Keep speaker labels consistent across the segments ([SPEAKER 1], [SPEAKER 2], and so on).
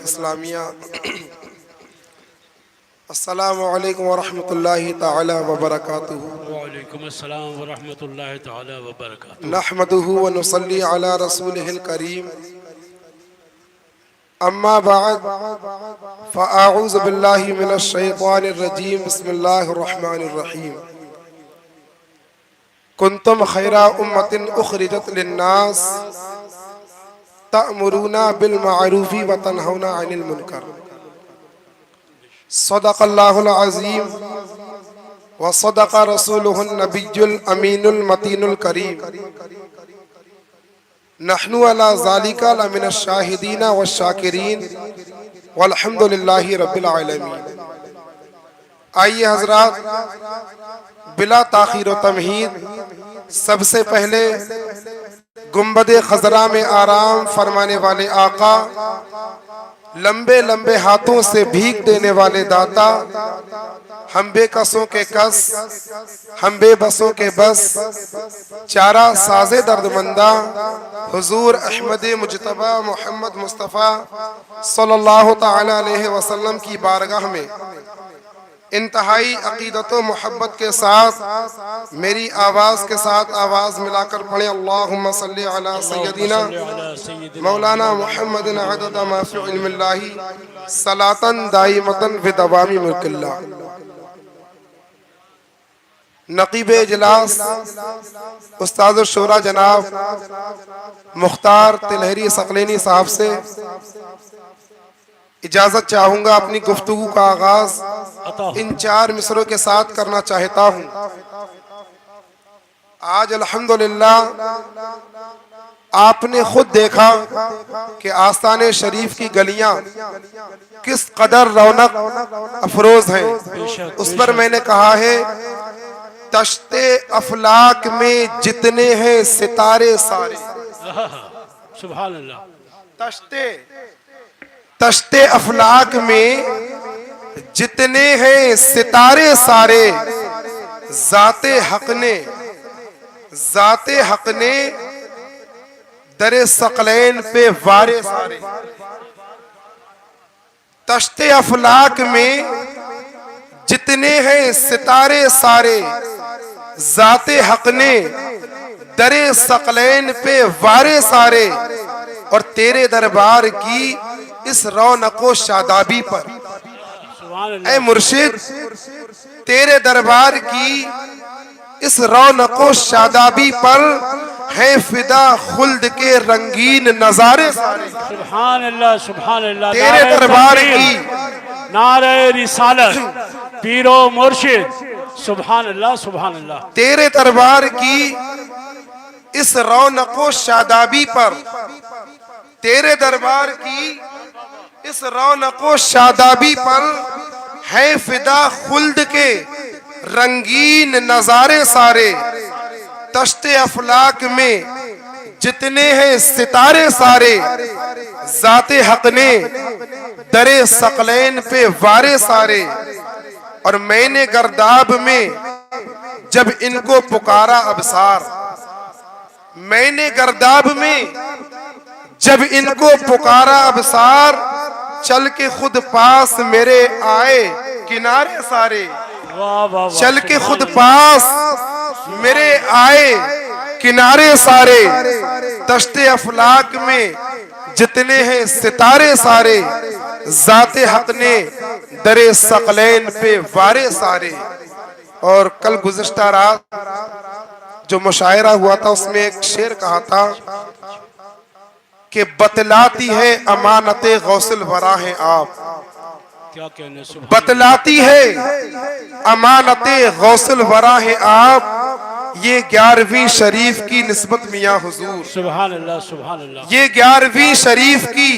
[SPEAKER 1] اسلامیہ۔ السلام علیکم ورحمۃ اللہ تعالی وبرکاتہ۔
[SPEAKER 2] وعلیکم السلام ورحمۃ اللہ تعالی وبرکاتہ۔
[SPEAKER 1] نحمدہ ونصلی علی رسولہ الکریم، اما بعد فاعوذ باللہ من الشیطان الرجیم، بسم اللہ الرحمن الرحیم۔ کنتم خیر امۃ اخرجت للناس تأمرون بالمعروف وتنہون عن المنکر۔ صدق اللہ العظیم وصدق رسولہ النبی الامین المتین الکریم۔ نحن علی ذالک لمن الشاہدین والشاکرین والحمد للہ رب العالمین۔ آئیے حضرات، بلا تاخیر و تمہید سب سے پہلے گنبد خضرا میں آرام فرمانے والے آقا، لمبے لمبے ہاتھوں سے بھیک دینے والے داتا، ہم بے کسوں کے کس، ہم بے بسوں کے بس، چارہ ساز درد مندہ حضور احمد مجتبی محمد مصطفیٰ صلی اللہ تعالی علیہ وسلم کی بارگاہ میں انتہائی عقیدت و محبت کے ساتھ میری آواز کے ساتھ آواز ملا کر پڑھیں، اللہم صلی علی سیدنا مولانا محمد عدد ما فی علم اللہ صلاۃ دائمۃ بدوام ملک اللہ۔ نقیب اجلاس استاذ الشورا جناب مختار تلہری ثقلینی صاحب سے اجازت چاہوں گا، اپنی گفتگو کا آغاز ان چار مصروں کے ساتھ کرنا چاہتا ہوں۔ آج الحمدللہ آپ نے خود دیکھا کہ آستان شریف کی گلیاں کس قدر رونق افروز ہیں۔ اس پر میں نے کہا ہے، تشتے افلاک میں جتنے ہیں ستارے سارے،
[SPEAKER 2] سبحان اللہ،
[SPEAKER 1] تشتے افلاک میں جتنے ہیں ستارے سارے، ذات حق نے در ثقلین پہ وارے سارے۔ تشتے افلاک میں جتنے ہیں ستارے سارے، ذات حق نے در ثقلین پہ وارے سارے، اور تیرے دربار کی اس رونق و شادابی پر اے مرشد، تیرے دربار کی اس رونق و شادابی پر ہے فدا خلد کے رنگین نظارے سارے۔
[SPEAKER 2] سبحان اللہ، سبحان اللہ،
[SPEAKER 1] تیرے دربار کی
[SPEAKER 2] نعرہ رسالت، پیر و مرشد، سبحان اللہ، سبحان اللہ۔
[SPEAKER 1] تیرے دربار کی اس رونق و شادابی پر، تیرے دربار کی اس رونق و شادابی پر ہے فدا خلد کے رنگین نظارے سارے۔ تشت افلاک میں جتنے ہیں ستارے سارے، ذات حق نے در ثقلین پہ وارے سارے، اور میں نے گرداب میں جب ان کو پکارا ابصار، میں نے گرداب میں جب ان کو پکارا ابصار، چل کے خود پاس میرے آئے کنارے سارے، چل کے خود پاس میرے آئے کنارے سارے۔ تشت افلاک میں جتنے ہیں ستارے سارے، ذات حق نے در ثقلین پہ وارے سارے۔ اور کل گزشتہ رات جو مشاعرہ ہوا تھا، اس میں ایک شعر کہا تھا کہ بتلاتی ہے امانت غوث الورا ہیں آپ،
[SPEAKER 2] کیا کہنے، سبحان
[SPEAKER 1] بتلاتی ہے امانت غوث الورا ہیں آپ، یہ 11ویں شریف کی نسبت میاں حضور،
[SPEAKER 2] سبحان اللہ، سبحان اللہ۔
[SPEAKER 1] یہ 11ویں شریف کی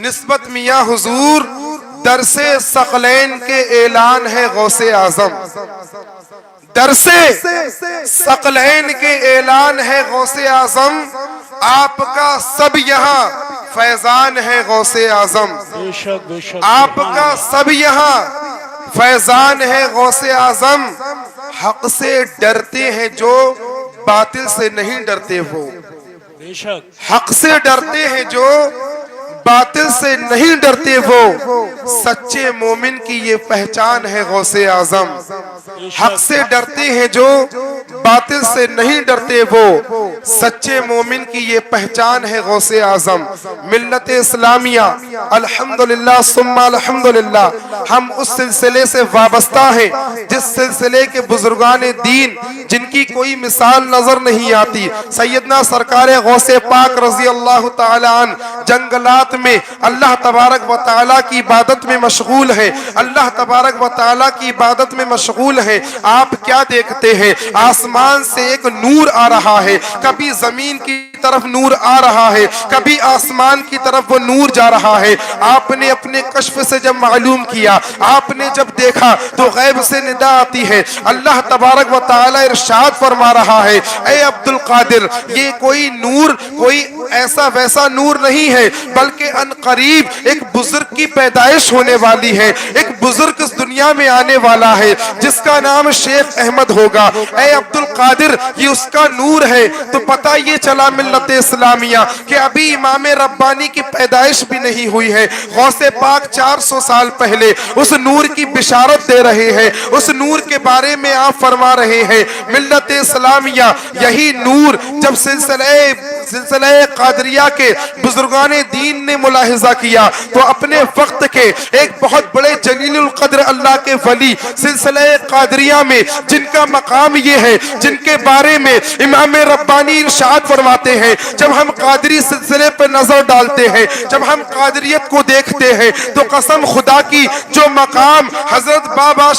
[SPEAKER 1] نسبت میاں حضور، درس ثقلین کے اعلان ہے غوث اعظم، درس ثقلین کے اعلان ہے غوث اعظم، آپ کا سب یہاں فیضان ہے غوث اعظم،
[SPEAKER 2] بے شک، بے شک،
[SPEAKER 1] آپ کا سب یہاں فیضان ہے غوث اعظم۔ حق سے ڈرتے ہیں جو باطل سے نہیں ڈرتے وہ،
[SPEAKER 2] بے شک،
[SPEAKER 1] حق سے ڈرتے ہیں جو باطل سے نہیں ڈرتے وہ سچے مومن کی یہ پہچان ہے غوث اعظم. حق سے ڈرتے ہیں جو باطل سے نہیں ڈرتے وہ سچے مومن کی یہ پہچان ہے غوث اعظم. ملت اسلامیہ الحمدللہ ثم الحمدللہ ہم اس سلسلے سے وابستہ ہیں جس سلسلے کے بزرگان دین جن کی کوئی مثال نظر نہیں آتی. سیدنا سرکار غوث پاک رضی اللہ تعالی عنہ جنگلات میں اللہ تبارک و تعالیٰ کی عبادت میں مشغول ہے. اللہ تبارک و تعالیٰ کی عبادت میں مشغول ہے. آپ کیا دیکھتے ہیں؟ آسمان سے ایک نور آ رہا ہے، کبھی زمین کی طرف نور آ رہا ہے، کبھی آسمان کی طرف وہ نور جا رہا ہے. آپ نے اپنے کشف سے جب معلوم کیا، آپ نے جب دیکھا تو غیب سے ندا آتی ہے. اللہ تبارک و تعالیٰ ارشاد فرما رہا ہے، اے عبد القادر یہ کوئی نور کوئی ایسا ویسا نور نہیں ہے، بلکہ ان قریب ایک بزرگ کی پیدائش ہونے والی ہے. ایک بزرگ اس دنیا میں آنے والا ہے جس کا نام شیخ احمد ہوگا. اے عبد القادر یہ اس کا نور ہے. تو پتہ یہ چلا ملت اسلامیہ کہ ابھی امام ربانی کی پیدائش بھی نہیں ہوئی ہے. غوث پاک 400 سال پہلے اس نور کی بشارت دے رہے ہیں، اس نور کے بارے میں آپ فرما رہے ہیں. ملت اسلامیہ یہی نور جب سلسلہ قادریہ کے بزرگان دین نے ملاحظہ کیا تو اپنے وقت کے ایک بہت بڑے جلیل القدر اللہ کے ولی سلسلہ قادریہ میں جن کا مقام یہ ہے، جن کے بارے میں امام ربانی ارشاد فرماتے ہیں، جب ہم قادری سلسلے پر نظر ڈالتے ہیں، جب ہم قادریت کو دیکھتے ہیں تو قسم خدا کی جو مقام حضرت بابا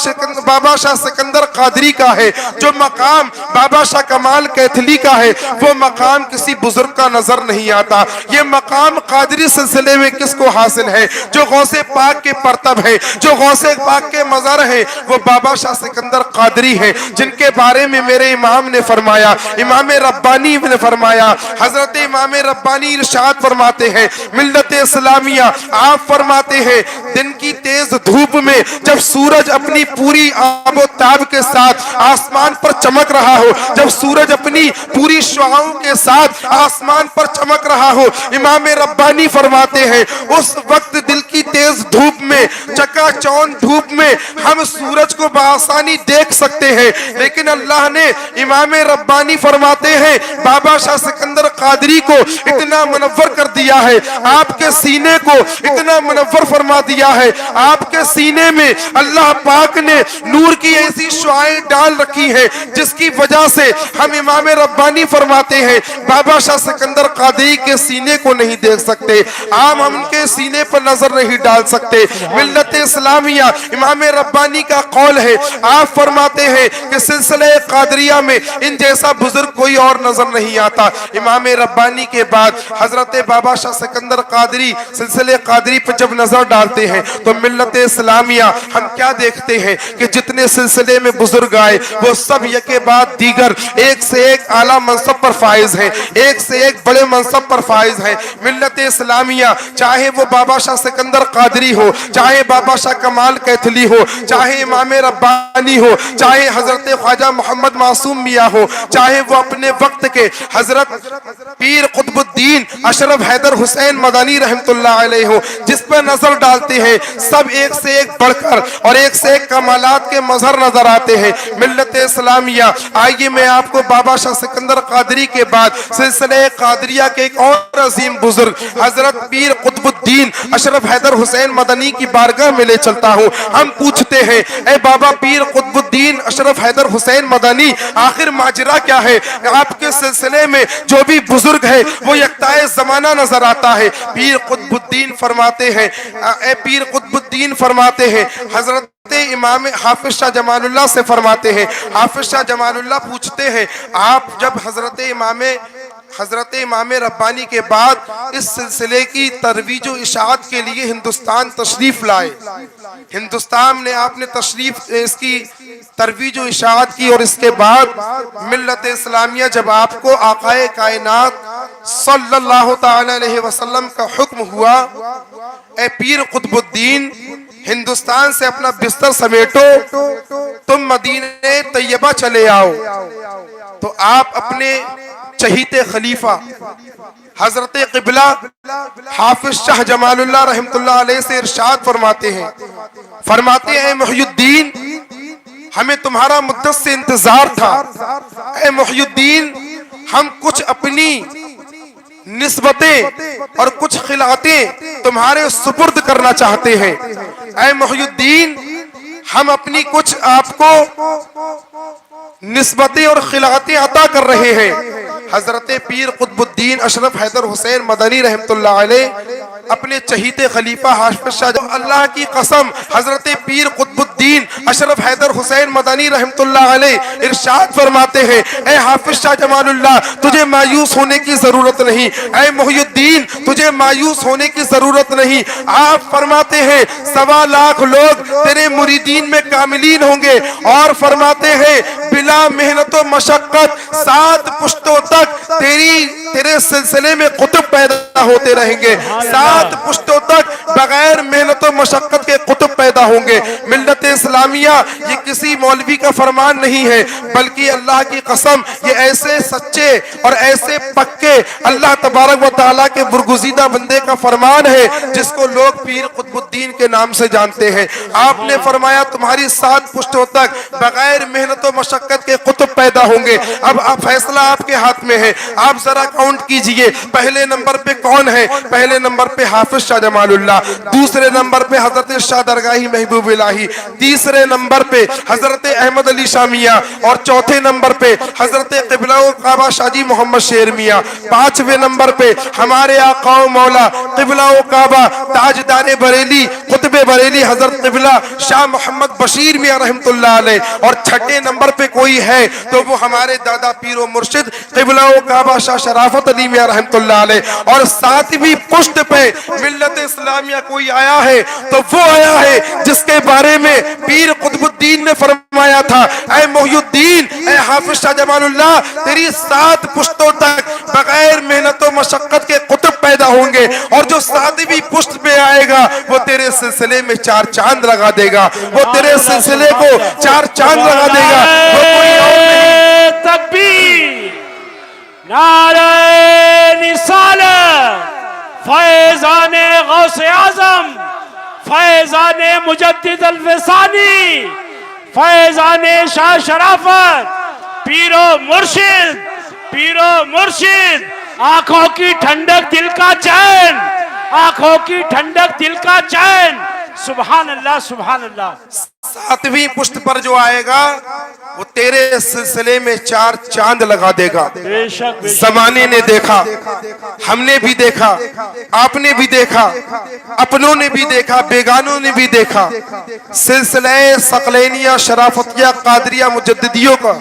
[SPEAKER 1] شاہ سکندر قادری کا ہے، جو مقام بابا شاہ کمال کیتھلی کا ہے، وہ مقام کسی بزرگ کا نظر نہیں آتا. یہ مقام قادری سلسلے میں کس کو حاصل ہے؟ جو غوث پاک کے پرتب ہے، جو غوث پاک کے مظہر ہے، وہ بابا شاہ سکندر قادری ہے جن کے بارے میں میرے امام نے فرمایا، امام ربانی نے فرمایا. حضرت امام ربانی ارشاد فرماتے ہیں ملت اسلامیہ، آپ فرماتے ہیں دن کی تیز دھوپ میں جب سورج اپنی پوری آب و تاب کے ساتھ آسمان پر چمک رہا ہو، جب سورج اپنی پوری شعاعوں کے ساتھ آسمان پر چمک رہا ہو، امام ربانی فرماتے ہیں اس وقت دل کی تیز دھوپ میں، چکا چون دھوپ میں ہم سورج کو بآسانی دیکھ سکتے ہیں. لیکن اللہ نے امام ربانی فرماتے ہیں بابا شاہ سکندر قادری کو اتنا منور کر دیا ہے، آپ کے سینے کو اتنا منور فرما دیا ہے، آپ کے سینے میں اللہ پاک نے نور کی ایسی شعائیں ڈال رکھی ہے جس کی وجہ سے ہم امام ربانی فرماتے ہیں بابا شاہ سکندر قادری کے سینے کو نہیں دیکھ سکتے، ہم ان کے سینے پر نظر نہیں ڈال سکتے. ملت اسلامیہ امام ربانی کا قول ہے، آپ فرماتے ہیں کہ سلسلہ قادریہ میں ان جیسا بزرگ کوئی اور نظر نہیں آتا. امام ربانی کے بعد حضرت بابا شاہ سکندر قادری سلسلہ قادری پر جب نظر ڈالتے ہیں تو ملت اسلامیہ ہم کیا دیکھتے ہیں کہ جتنے سلسلے میں بزرگ آئے وہ سب یکے بعد دیگر ایک سے ایک اعلیٰ منصب پر فائز ہیں، ایک سے ایک بڑے منصب پر فائز ہیں. ملت اسلامیہ چاہے وہ بابا شاہ سکندر قادری ہو، چاہے بابا شاہ کمال کیتھلی ہو، چاہے امام ربانی ہو، چاہے حضرت خواجہ محمد معصوم میاں ہو، چاہے وہ اپنے وقت کے حضرت پیر قطب الدین اشرف حیدر حسین مدنی رحمت اللہ علیہ ہو، جس پر نظر ڈالتے ہیں سب ایک سے ایک بڑھ کر اور ایک سے ایک کمالات کے مظہر نظر آتے ہیں. ملت اسلامیہ آئیے میں آپ کو بابا شاہ سکندر قادری کے بعد سلسلہ قادریہ کے ایک اور عظیم بزرگ حضرت پیر قطب الدین اشرف حیدر حسین مدنی کی بارگاہ میں لے چلتا ہوں. ہم پوچھتے ہیں اے بابا پیر قطب الدین اشرف حیدر حسین مدنی آخر ماجرا کیا ہے؟ آپ کے سلسلے میں جو بھی بزرگ ہے وہ یکتائے زمانہ نظر آتا ہے. پیر قطب الدین فرماتے ہیں، اے پیر قطب الدین فرماتے ہیں حضرت امام حافظ شاہ جمال اللہ سے فرماتے ہیں، حافظ شاہ جمال اللہ پوچھتے ہیں آپ جب حضرت امام ربانی کے بعد اس سلسلے کی ترویج و اشاعت کے لیے ہندوستان تشریف لائے، ہندوستان نے آپ نے تشریف اس کی ترویج و اشاعت کی، اور اس کے بعد ملت اسلامیہ جب آپ کو آقائے کائنات صلی اللہ تعالی علیہ وسلم کا حکم ہوا اے پیر قطب الدین ہندوستان سے اپنا بستر سمیٹو، تم مدینہ طیبہ چلے آؤ، تو آپ اپنے چہیتے خلیفہ حضرت قبلہ حافظ شاہ جمال اللہ رحمۃ اللہ علیہ سے ارشاد فرماتے ہیں، اے محی الدین، ہمیں تمہارا مدت سے انتظار تھا۔ اے محی الدین، ہم کچھ اپنی نسبتیں اور کچھ خلعتیں تمہارے سپرد کرنا چاہتے ہیں۔ اے محی الدین، ہم اپنی کچھ آپ کو نسبتیں اور خلعتیں عطا کر رہے ہیں۔ حضرت پیر قطب الدین اشرف حیدر حسین مدنی رحمۃ اللہ علیہ اپنے چہیتے خلیفہ حافظ شاہ اللہ کی قسم، حضرت پیر قطب الدین اشرف حیدر حسین مدنی رحمۃ اللہ علیہ ارشاد فرماتے ہیں، اے حافظ شاہ جمال اللہ، تجھے مایوس ہونے کی ضرورت نہیں۔ اے محی الدین، تجھے مایوس ہونے کی ضرورت نہیں۔ آپ فرماتے ہیں 1.25 لاکھ لوگ تیرے مریدین میں کاملین ہوں گے، اور فرماتے ہیں بلا محنت و مشقت 7 پشتوں تک تیرے سلسلے میں قطب پیدا ہوتے رہیں گے۔ 7 پشتوں تک بغیر محنت و مشقت کے قطب پیدا ہوں گے۔ ملت اسلامیہ یہ کسی مولوی کا فرمان نہیں ہے، بلکہ اللہ کی قسم یہ ایسے سچے اور ایسے پکے اللہ تبارک و تعالیٰ کے برگزیدہ بندے کا فرمان ہے جس کو لوگ پیر قطب الدین کے نام سے جانتے ہیں۔ آپ نے فرمایا تمہاری 7 پشتوں تک بغیر محنت و مشقت کے قطب پیدا ہوں گے۔ اب فیصلہ آپ کے ہاتھ میں ہے، آپ ذرا کاؤنٹ کیجئے، پہلے نمبر پہ کون ہے؟ پہلے نمبر پہ حافظ شاہ جمال اللہ، دوسرے نمبر پہ حضرت شاہ درگاہی محبوب الہی، تیسرے نمبر پہ حضرت احمد علی شاہ میاں، اور چوتھے نمبر پہ حضرت قبلہ و کعبہ شاہ جی محمد شیر میاں، 5ویں نمبر پہ ہمارے آقا و مولا قبلہ و کعبہ تاجدار بریلی قطب بریلی حضرت قبلہ شاہ محمد بشیر میاں رحمۃ اللہ علیہ، اور 6 نمبر پہ کوئی ہے تو وہ ہمارے دادا پیر و مرشد قبلہ و کعبہ شاہ شرافت علی میاں رحمۃ اللہ علیہ، اور 7ویں پشت پہ ملت اسلامیہ کوئی آیا ہے تو وہ آیا ہے جس کے بارے میں پیر قطب الدین نے فرمایا تھا، اے محی الدین، اے حافظ شاہ جمال اللہ، تیری 7 پشتوں تک بغیر محنت و مشقت کے قطب پیدا ہوں گے، اور جو 7ویں پشت پہ آئے گا وہ تیرے سلسلے میں 4 چاند لگا دے گا، وہ تیرے سلسلے کو 4 چاند لگا دے گا، وہ کوئی اور نہیں۔
[SPEAKER 2] تکبیر، نعرہ رسالت، فیضان غوث اعظم، فیضان مجدد الفسانی، فیضان شاہ شرافت، پیر و مرشد، پیر و مرشد، آنکھوں کی ٹھنڈک دل کا چین، آنکھوں کی ٹھنڈک دل کا چین، سبحان اللہ سبحان اللہ۔
[SPEAKER 1] 7ویں پشت پر جو آئے گا وہ تیرے سلسلے میں 4 چاند لگا دے گا۔
[SPEAKER 2] بے شک
[SPEAKER 1] زمانے نے دیکھا، ہم نے بھی دیکھا، آپ نے بھی دیکھا، اپنوں نے بھی دیکھا، بیگانوں نے بھی دیکھا، سلسلہ ثقلینیہ شرافتیہ قادریہ مجددیوں کا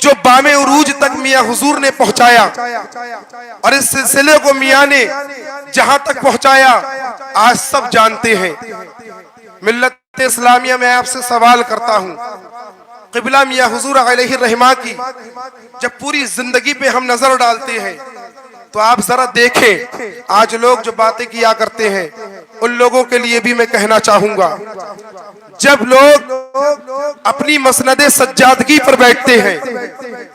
[SPEAKER 1] جو بام عروج تک میاں حضور نے پہنچایا، اور اس سلسلے کو میاں نے جہاں تک پہنچایا آج سب جانتے ہیں۔ ملت اسلامیہ میں آپ سے سوال کرتا ہوں، قبلہ میاں حضور علیہ الرحمہ کی جب پوری زندگی پہ ہم نظر ڈالتے ہیں تو آپ ذرا دیکھیں، آج لوگ جو باتیں کیا کرتے ہیں ان لوگوں کے لیے بھی میں کہنا چاہوں گا، جب لوگ اپنی مسند سجادگی پر بیٹھتے ہیں،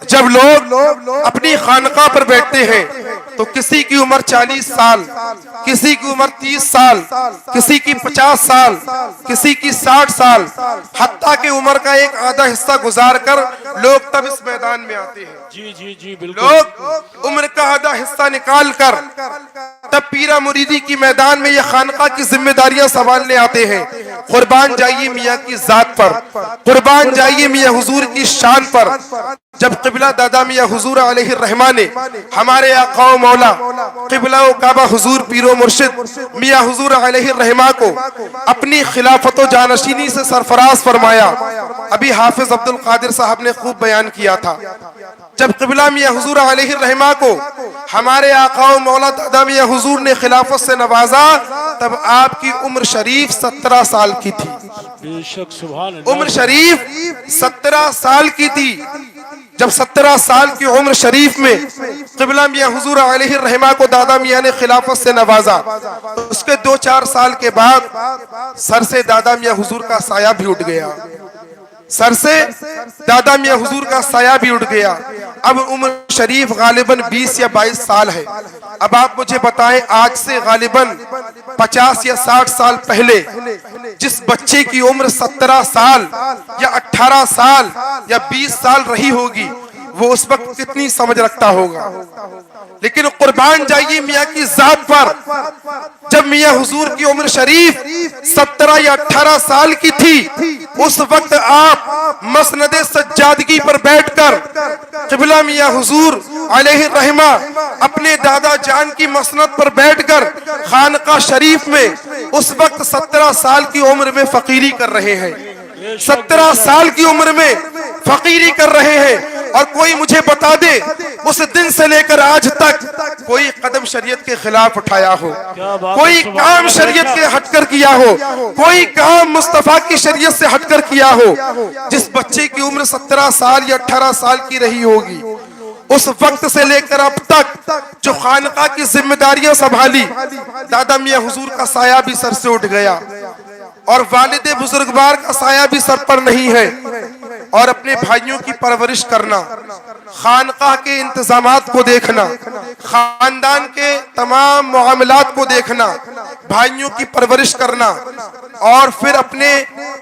[SPEAKER 1] جب لوگ اپنی خانقاہ پر بیٹھتے ہیں تو کسی کی عمر 40 سال، کسی کی عمر 30 سال، کسی کی 50 سال، کسی کی 60 سال، حتیٰ کہ عمر کا ایک آدھا حصہ گزار کر لوگ تب اس میدان میں آتے ہیں۔
[SPEAKER 2] جی بالکل،
[SPEAKER 1] لوگ عمر کا آدھا حصہ نکال کر تب پیرا مریدی کی میدان میں یہ خانقاہ کی ذمہ داریاں سنبھالنے آتے ہیں۔ قربان جائیے میاں کی ذات پر، قربان جائیے میاں حضور کی شان پر۔ جب قبلہ دادا میاں حضور علیہ الرحمہ نے ہمارے آقا و مولا قبلہ و کعبہ حضور پیر و مرشد میاں حضور علیہ الرحمہ کو اپنی خلافت و جانشینی سے سرفراز فرمایا، ابھی حافظ عبد القادر صاحب نے خوب بیان کیا تھا، جب قبلہ میاں حضور علیہ الرحمہ کو ہمارے آقا و مولا دادا میاں حضور نے خلافت سے نوازا تب آپ کی عمر شریف 17 سال کی تھی۔
[SPEAKER 2] بے شک سبحان اللہ،
[SPEAKER 1] عمر شریف 17 سال کی تھی۔ جب 17 سال کی عمر شریف میں قبلہ میاں حضور علیہ الرحمہ کو دادا میاں نے خلافت سے نوازا، اس کے 2-4 سال کے بعد سر سے دادا میاں حضور کا سایہ بھی اٹھ گیا، سر سے دادا میاں حضور کا سایہ بھی اٹھ گیا۔ اب عمر شریف غالباً 20 یا 22 سال ہے. اب آپ مجھے بتائیں آج سے غالباً 50 یا 60 سال پہلے جس بچے کی عمر 17 سال یا 18 سال یا 20 سال رہی ہوگی وہ اس وقت کتنی سمجھ رکھتا ہوگا. لیکن قربان جائیے میاں کی ذات پر، جب میاں حضور کی عمر شریف 17 یا 18 سال کی تھی اس وقت آپ مسند سجادگی پر بیٹھ کر قبلہ میاں حضور علیہ الرحمہ اپنے دادا جان کی مسند پر بیٹھ کر خانقاہ شریف میں اس وقت 17 سال کی عمر میں فقیری کر رہے ہیں. 17 سال کی عمر میں فقیری کر رہے ہیں. اور کوئی مجھے بتا دے اس دن سے لے کر آج تک کوئی قدم شریعت کے خلاف اٹھایا ہو، کوئی کام شریعت کے ہٹ کر کیا ہو، کوئی کام مصطفیٰ کی شریعت سے ہٹ کر کیا ہو. جس بچے کی عمر 17 سال یا 18 سال کی رہی ہوگی اس وقت سے لے کر اب تک جو خانقاہ کی ذمہ داریاں سنبھالی، دادا میاں حضور کا سایہ بھی سر سے اٹھ گیا اور والد بزرگوار کا سایہ بھی سر پر نہیں ہے. اور اپنے بھائیوں کی پرورش کرنا، خانقاہ کے انتظامات کو دیکھنا، خاندان کے تمام معاملات کو دیکھنا، بھائیوں کی پرورش کرنا اور پھر اپنے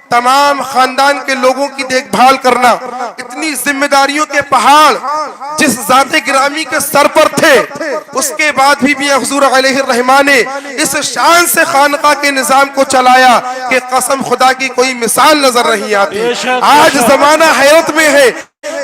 [SPEAKER 1] تمام خاندان کے لوگوں کی دیکھ بھال کرنا، اتنی ذمہ داریوں کے پہاڑ جس ذات گرامی کے سر پر تھے، اس کے بعد بھی میاں حضور علیہ الرحمہ نے اس شان سے خانقاہ کے نظام کو چلایا کہ قسم خدا کی کوئی مثال نظر نہیں آتی. آج زمانہ حیرت میں ہے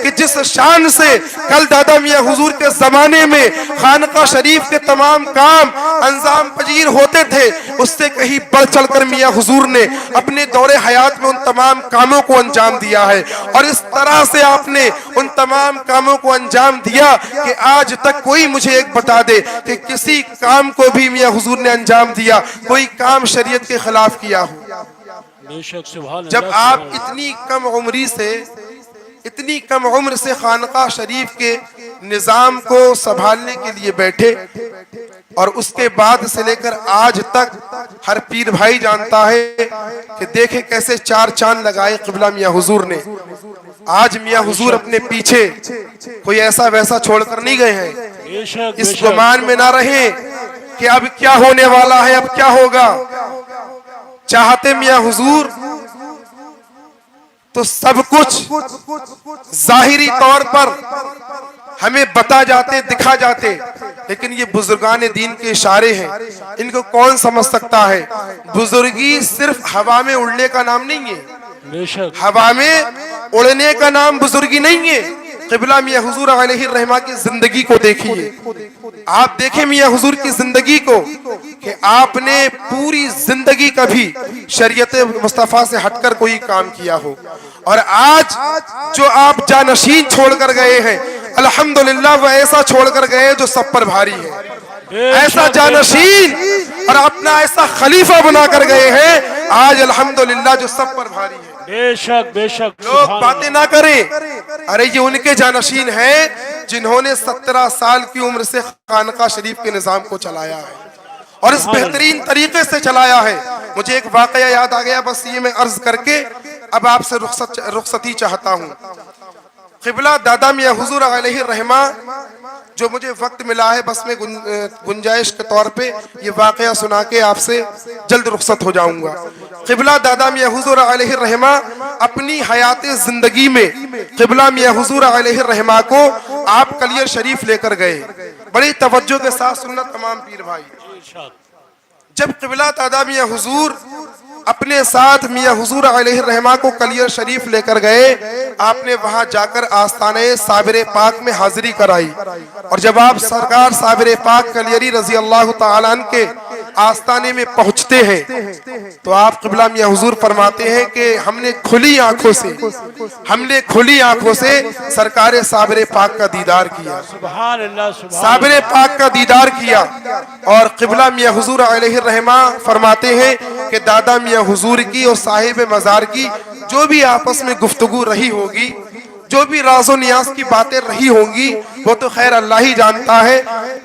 [SPEAKER 1] کہ جس شان سے کل دادا میاں حضور کے زمانے میں خانقاہ شریف کے تمام کام انجام پذیر ہوتے تھے، اس سے کہیں بڑھ چڑھ کر میاں حضور نے اپنے دور حیات میں ان تمام کاموں کو انجام دیا ہے. اور اس طرح سے آپ نے ان تمام کاموں کو انجام دیا کہ آج تک کوئی مجھے ایک بتا دے کہ کسی کام کو بھی میاں حضور نے انجام دیا کوئی کام شریعت کے خلاف کیا ہو. جب آپ اتنی کم عمر سے خانقاہ شریف کے نظام کو سنبھالنے کے لیے بیٹھے اور اس کے بعد سے لے کر آج تک ہر پیر بھائی جانتا ہے کہ دیکھیں کیسے 4 چاند لگائے قبلہ میاں حضور نے. آج میاں حضور اپنے پیچھے کوئی ایسا ویسا چھوڑ کر نہیں گئے ہیں. اس گمان میں نہ رہیں کہ اب کیا ہونے والا ہے، اب کیا ہوگا. چاہتے میاں حضور تو سب کچھ ظاہری طور پر ہمیں بتا جاتے، دکھا جاتے، لیکن یہ بزرگان دین کے اشارے ہیں، ان کو کون سمجھ سکتا ہے. بزرگی صرف ہوا میں اڑنے کا نام نہیں ہے، ہوا میں اڑنے کا نام بزرگی نہیں ہے. قبلہ میاں حضور علیہ الرحمہ کی زندگی کو دیکھیے، آپ دیکھیں میاں حضور کی زندگی کو کہ آپ نے پوری زندگی کبھی شریعت مصطفیٰ سے ہٹ کر کوئی کام کیا ہو. اور آج جو آپ جانشین چھوڑ کر گئے ہیں الحمدللہ وہ ایسا چھوڑ کر گئے جو سب پر بھاری ہے، ایسا جانشین اور اپنا ایسا خلیفہ بنا کر گئے ہیں آج الحمدللہ جو سب پر بھاری ہے.
[SPEAKER 2] بے شک بے شک.
[SPEAKER 1] لوگ باتیں نہ کریں، ارے یہ ان کے جانشین ہیں جنہوں نے 17 سال کی عمر سے خانقاہ شریف کے نظام کو چلایا ہے اور اس بہترین طریقے سے چلایا ہے. مجھے ایک واقعہ یاد آ گیا، بس یہ میں عرض کر کے اب آپ سے رخصتی چاہتا ہوں. قبلہ دادا میاں حضور علیہ الرحمہ جو مجھے وقت ملا ہے بس میں گنجائش کے طور پہ یہ واقعہ سنا کے آپ سے جلد رخصت ہو جاؤں گا. قبلہ دادا میاں حضور علیہ الرحمہ اپنی حیات زندگی میں قبلہ میاں حضور علیہ الرحمہ کو آپ کلیر شریف لے کر گئے. بڑی توجہ کے ساتھ سننا تمام پیر بھائی. جب قبلہ دادا میاں حضور اپنے ساتھ میاں حضور علیہ الرحمہ کو کلیر شریف لے کر گئے، آپ نے وہاں جا کر آستانہ صابر پاک میں حاضری کرائی. اور جب آپ سرکار صابر پاک کلیری رضی اللہ تعالیٰ عنہ کے آستانے میں پہنچتے ہیں تو آپ قبلہ میاں حضور فرماتے ہیں کہ ہم نے کھلی آنکھوں سے سرکار صابر پاک کا دیدار کیا،
[SPEAKER 2] سبحان اللہ
[SPEAKER 1] صابر پاک کا دیدار کیا. اور قبلہ میاں حضور علیہ الرحمہ فرماتے ہیں کہ دادا میاں حضور کی اور صاحب مزار کی جو بھی آپس میں گفتگو رہی ہوگی، جو بھی راز و نیاز کی باتیں رہی ہوں گی وہ تو خیر اللہ ہی جانتا ہے.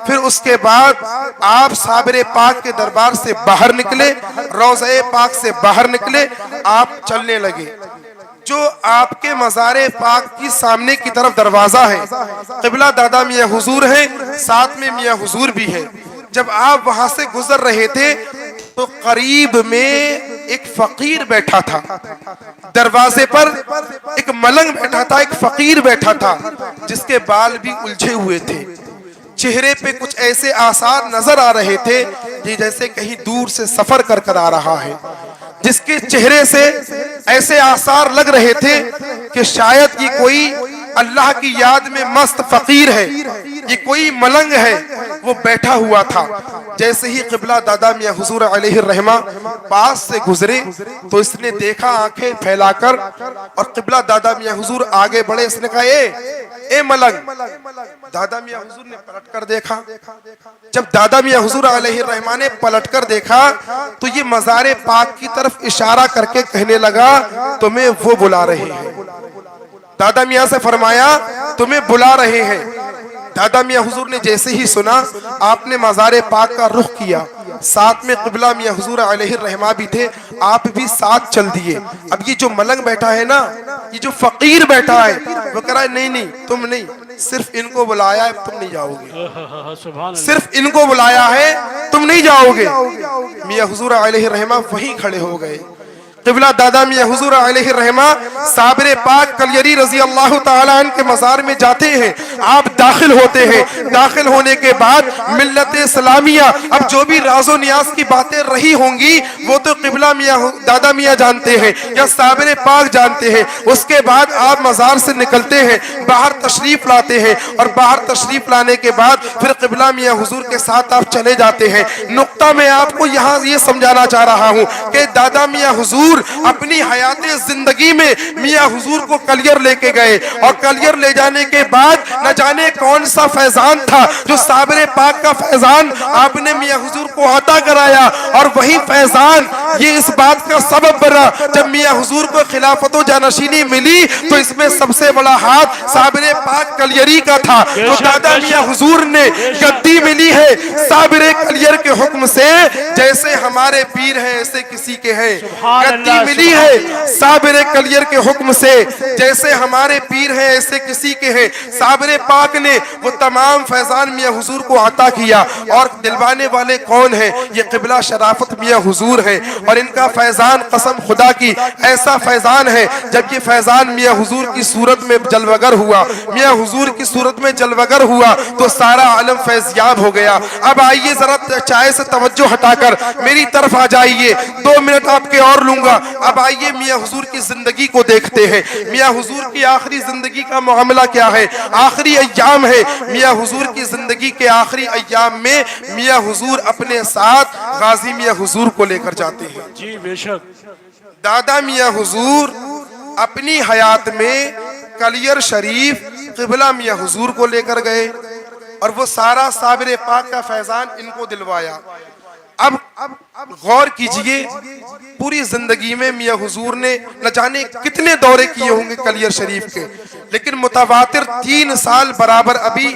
[SPEAKER 1] پھر اس کے بعد آپ صابر پاک کے دربار سے باہر نکلے، روضہ پاک سے باہر نکلے، آپ چلنے لگے. جو آپ کے مزار پاک کی سامنے کی طرف دروازہ ہے، قبلہ دادا میاں حضور ہے، ساتھ میں میاں حضور بھی ہے۔ جب آپ وہاں سے گزر رہے تھے تو قریب میں ایک فقیر بیٹھا تھا، دروازے پر ایک ملنگ بیٹھا تھا، ایک فقیر بیٹھا تھا جس کے بال بھی الجھے ہوئے تھے، چہرے پہ کچھ ایسے آثار نظر آ رہے تھے جیسے کہیں دور سے سفر کر کر آ رہا ہے، جس کے چہرے سے ایسے آثار لگ رہے تھے کہ شاید یہ کوئی اللہ کی یاد میں مست فقیر ہے، یہ کوئی ملنگ ہے، وہ بیٹھا ہوا تھا۔ جیسے ہی قبلہ دادا میاں حضور علیہ الرحمہ پاس سے گزرے تو اس نے دیکھا آنکھیں پھیلا کر، اور قبلہ دادا میاں حضور آگے بڑھے، اس نے کہا اے ملنگ۔ دادا میاں حضور نے پلٹ کر دیکھا، جب دادا میاں حضور علیہ الرحمہ نے پلٹ کر دیکھا تو یہ مزار پاک کی طرف اشارہ کر کے کہنے لگا تمہیں وہ بلا رہے ہیں۔ دادا میاں سے فرمایا تمہیں بلا رہے ہیں۔ دادا میاں حضور نے جیسے ہی سنا آپ نے مزار پاک کا رخ کیا، ساتھ میں قبلہ میاں حضور علیہ الرحمہ بھی تھے، آپ بھی ساتھ چل دیے۔ اب یہ جو ملنگ بیٹھا ہے نا، یہ جو فقیر بیٹھا ہے، وہ کہہ رہا ہے نہیں تم نہیں، صرف ان کو بلایا ہے، تم نہیں جاؤ گے، صرف ان کو بلایا ہے، تم نہیں جاؤ گے۔ میاں حضور علیہ الرحمہ وہیں کھڑے ہو گئے۔ قبلہ دادا میاں حضور علیہ الرحمہ صابر پاک کلیری رضی اللہ تعالیٰ عنہ کے مزار میں جاتے ہیں، آپ داخل ہوتے ہیں۔ داخل ہونے کے بعد ملت اسلامیہ، اب جو بھی راز و نیاز کی باتیں رہی ہوں گی وہ تو قبلہ میاں دادا میاں جانتے ہیں یا صابر پاک جانتے ہیں۔ اس کے بعد آپ مزار سے نکلتے ہیں، باہر تشریف لاتے ہیں، اور باہر تشریف لانے کے بعد پھر قبلہ میاں حضور کے ساتھ آپ چلے جاتے ہیں۔ نقطہ میں آپ کو یہاں یہ سمجھانا چاہ رہا ہوں کہ دادا میاں حضور اپنی حیات زندگی میں میاں حضور کو کلیر لے کے گئے، اور کلیر لے جانے کے بعد نہ جانے کون سا فیضان تھا جو صابر پاک کا فیضان آپ نے میاں حضور کو عطا کرایا، اور وہی فیضان یہ اس بات کا سبب بنا جب میاں حضور کو خلافت و جانشینی ملی تو اس میں سب سے بڑا ہاتھ صابر پاک کلیری کا تھا۔ تو دادا میاں حضور نے گدی ملی ہے صابر کلیر کے حکم سے، جیسے ہمارے پیر ہیں ایسے کسی کے ہیں۔ گدی ملی ہے صابر کلیر کے حکم سے، جیسے ہمارے پیر ہیں ایسے کسی کے ہیں۔ صابر پاک نے وہ تمام فیضان میاں حضور کو عطا کیا، اور دلوانے والے کون ہیں؟ یہ قبلہ شرافت میاں حضور ہیں، اور ان کا فیضان قسم خدا کی ایسا فیضان ہے، جب یہ فیضان میاں حضور کی صورت میں جلوگر ہوا، میاں حضور کی صورت میں جلوگر ہوا تو سارا عالم فیضیاب ہو گیا۔ اب آئیے ذرا چائے سے توجہ ہٹا کر میری طرف آ جائیے، 2 منٹ آپ کے اور لوں گا۔ اب آئیے میاں حضور کی زندگی کو دیکھتے ہیں۔ میاں حضور کی آخری زندگی کا معاملہ کیا ہے؟ آخری ایام ہے۔ میاں حضور کی زندگی کے آخری ایام میں میاں حضور اپنے ساتھ غازی میاں حضور کو لے کر جاتے ہیں۔
[SPEAKER 2] جی بے شک۔
[SPEAKER 1] دادا میاں حضور اپنی حیات میں کلیر شریف قبلہ میاں حضور کو لے کر گئے، اور وہ سارا صابر پاک کا فیضان ان کو دلوایا۔ اب غور کیجئے، پوری زندگی میں میاں حضور نے نہ جانے کتنے دورے کیے ہوں گے کلیر شریف کے، لیکن متواتر 3 سال برابر ابھی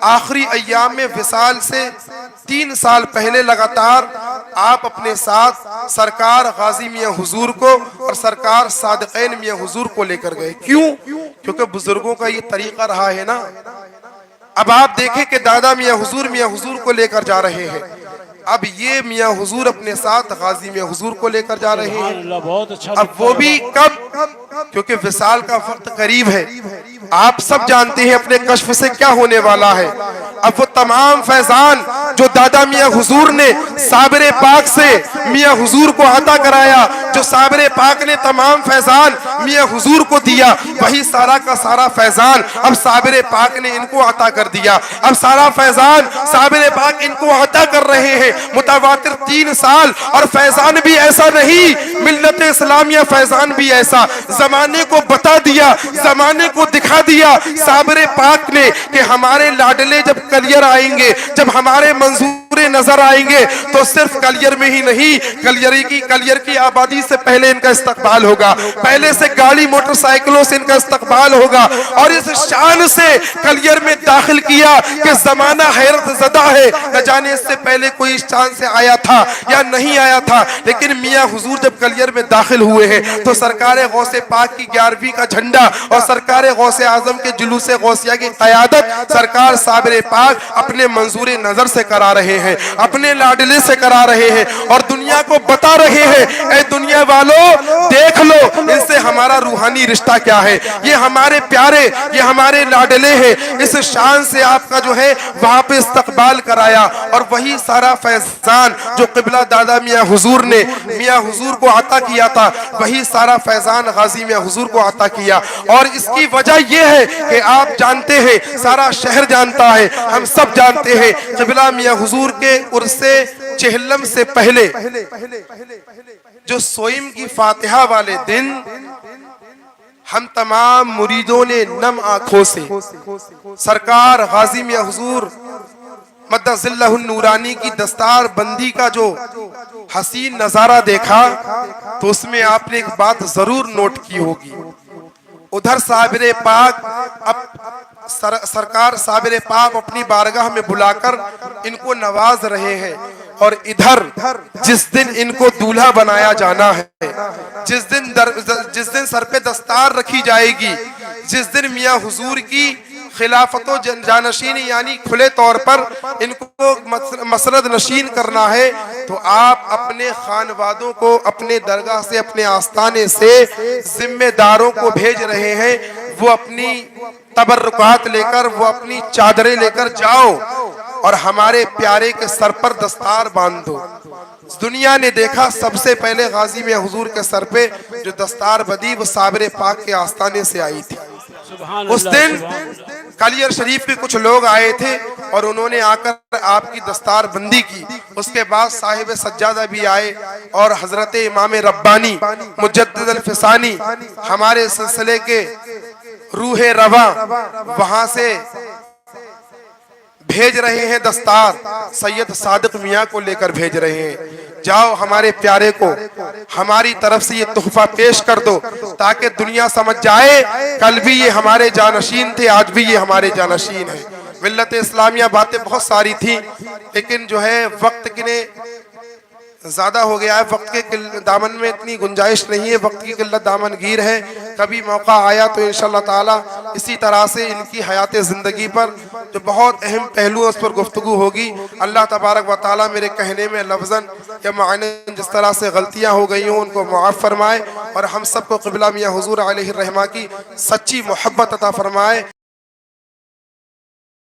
[SPEAKER 1] آخری ایام میں وصال سے 3 سال پہلے لگاتار آپ اپنے ساتھ سرکار غازی میاں حضور کو اور سرکار صادقین میاں حضور کو لے کر گئے۔ کیوں؟ کیونکہ بزرگوں کا یہ طریقہ رہا ہے نا۔ اب آپ دیکھیں کہ دادا میاں حضور کو لے کر جا رہے ہیں، اب یہ میاں حضور اپنے ساتھ غازی میاں حضور کو لے کر جا رہے ہیں۔
[SPEAKER 2] بہت اچھا۔
[SPEAKER 1] اب وہ بھی کب؟ کیونکہ وصال کا وقت قریب ہے، آپ سب جانتے ہیں اپنے کشف سے کیا ہونے والا ہے۔ اب وہ تمام فیضان جو دادا میاں حضور نے صابر پاک سے میاں حضور کو عطا کرایا، جو صابر پاک نے تمام فیضان میاں حضور کو دیا، وہی سارا کا سارا فیضان اب صابر پاک نے ان کو عطا کر دیا۔ اب سارا فیضان صابر پاک ان کو عطا کر رہے ہیں متواتر 3 سال، اور فیضان بھی ایسا نہیں، ملت اسلامیہ فیضان بھی ایسا، زمانے کو بتا دیا، زمانے کو دکھا دیا صابر پاک نے کہ ہمارے لاڈلے جب کلیر آئیں گے، جب ہمارے منظور نظر آئیں گے تو صرف کلیر میں ہی نہیں، کلیر کی آبادی سے پہلے ان کا استقبال ہوگا، پہلے سے گاڑی موٹر سائیکلوں سے ان کا استقبال ہوگا، اور اس شان سے کلیر میں داخل کیا کہ زمانہ حیرت زدہ ہے، نہ جانے اس سے پہلے کوئی اس شان سے آیا تھا یا نہیں آیا تھا، لیکن میاں حضور جب کلیر میں داخل ہوئے ہیں تو سرکار غوث پاک کی 11ویں کا جھنڈا اور سرکار غوث اعظم کے جلوس غوثیہ کی قیادت سرکار صابر پاک اپنے منظور نظر سے کرا رہے ہیں، اپنے لاڈلے سے کرا رہے ہیں، اور دنیا کو بتا رہے ہیں اے دنیا والو دیکھ لو ان سے ہمارا روحانی رشتہ کیا ہے، یہ ہمارے پیارے، یہ ہمارے لاڈلے ہیں، اس شان سے آپ کا جو ہے وہاں پہ استقبال کرایا، اور وہی سارا فیضان جو قبلہ دادا میاں حضور نے میاں حضور کو عطا کیا تھا، وہی سارا فیضان غازی میاں حضور کو عطا کیا، اور اس کی وجہ یہ ہے کہ آپ جانتے ہیں، سارا شہر جانتا ہے، ہم سب جانتے ہیں، قبلہ میاں حضور کے عرس چہلم سے پہلے جو سوئم کی فاتحہ والے دن ہم تمام مریدوں نے نم آنکھوں سے سرکار غازی میاں حضور مد ظلہ النورانی کی دستار بندی کا جو حسین نظارہ دیکھا تو اس میں آپ نے ایک بات ضرور نوٹ کی ہوگی، ادھر صابر پاک سرکار صابر پاک اپنی بارگاہ میں بلا کر ان کو نواز رہے ہیں، اور ادھر جس دن ان کو دولہا بنایا جانا ہے، جس دن سر پہ دستار رکھی جائے گی، جس دن میاں حضور کی خلافت و جانشین یعنی کھلے طور پر ان کو مسرد نشین کرنا ہے، تو آپ اپنے خانوادوں کو اپنے درگاہ سے اپنے آستانے سے ذمہ داروں کو بھیج رہے ہیں، وہ اپنی تبرکات لے کر، وہ اپنی چادریں لے کر جاؤ اور ہمارے پیارے کے سر پر دستار باندھو۔ دنیا نے دیکھا سب سے پہلے غازی میاں حضور کے سر پہ جو دستار بدی وہ صابر پاک کے آستانے سے آئی تھی۔ اس دن کلیر شریف کے کچھ لوگ آئے تھے اور انہوں نے آ کر آپ کی دستار بندی کی، اس کے بعد صاحب سجادہ بھی آئے اور حضرت امام ربانی مجدد الفسانی ہمارے سلسلے کے روح رواں وہاں سے بھیج رہے ہیں دستار، سید صادق میاں کو لے کر بھیج رہے ہیں، جاؤ ہمارے پیارے کو ہماری طرف سے یہ تحفہ پیش کر دو تاکہ دنیا سمجھ جائے کل بھی یہ ہمارے جانشین تھے، آج بھی یہ ہمارے جانشین ہیں۔ ملت اسلامیہ باتیں بہت ساری تھیں، لیکن جو ہے وقت کے زیادہ ہو گیا ہے، وقت کے دامن میں اتنی گنجائش نہیں ہے، وقت کی قلت دامن گیر ہے، کبھی موقع آیا تو انشاءاللہ تعالی اسی طرح سے ان کی حیات زندگی پر جو بہت اہم پہلو اس پر گفتگو ہوگی۔ اللہ تبارک و تعالی میرے کہنے میں لفظاً یا معنی جس طرح سے غلطیاں ہو گئی ہوں ان کو معاف فرمائے، اور ہم سب کو قبلہ میاں حضور علیہ الرحمہ کی سچی محبت عطا فرمائے۔